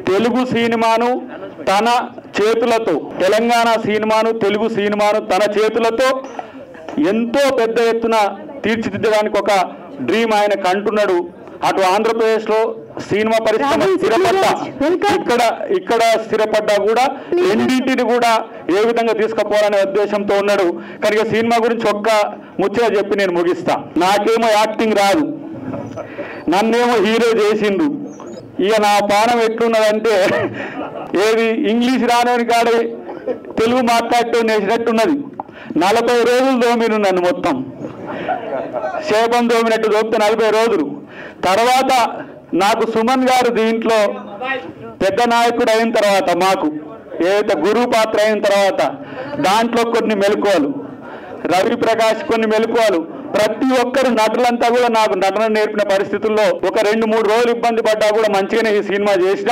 తెలుగు సినిమాను తన చేతులతో, తెలంగాణ సినిమాను, తెలుగు సినిమాను తన చేతులతో ఎంతో పెద్ద ఎత్తున తీర్చిదిద్దడానికి ఒక డ్రీమ్ ఆయన కంటున్నాడు. అటు ఆంధ్రప్రదేశ్లో సినిమా పరిశ్రమ స్థిరపడ్డా, ఇక్కడ స్థిరపడ్డా కూడా రెండింటిని కూడా ఏ విధంగా తీసుకుపోవాలనే ఉద్దేశంతో ఉన్నాడు. కనుక సినిమా గురించి ఒక్క ముచ్చట చెప్పి నేను ముగిస్తా. నాకేమో యాక్టింగ్ రాదు, నన్నేమో హీరో చేసిండు. ఇక నా పానం ఎట్లున్నదంటే ఏది ఇంగ్లీష్ రానని కాడే తెలుగు మాట్లాడటం నేసినట్టున్నది. 40 రోజులు దోమిను నన్ను, మొత్తం శేపం దోమినట్టు దోపితే 40 రోజులు. తర్వాత నాకు సుమన్ గారు దీంట్లో పెద్ద నాయకుడు అయిన తర్వాత, మాకు ఏదైతే గురువు పాత్ర అయిన తర్వాత దాంట్లో కొన్ని మెలకువలు, రవి ప్రకాష్ కొన్ని మెలకువలు, ప్రతి ఒక్కరు నటులంతా కూడా నాకు నటన నేర్పిన పరిస్థితుల్లో ఒక 2-3 రోజులు ఇబ్బంది పడ్డా కూడా మంచిగానే ఈ సినిమా చేసిన.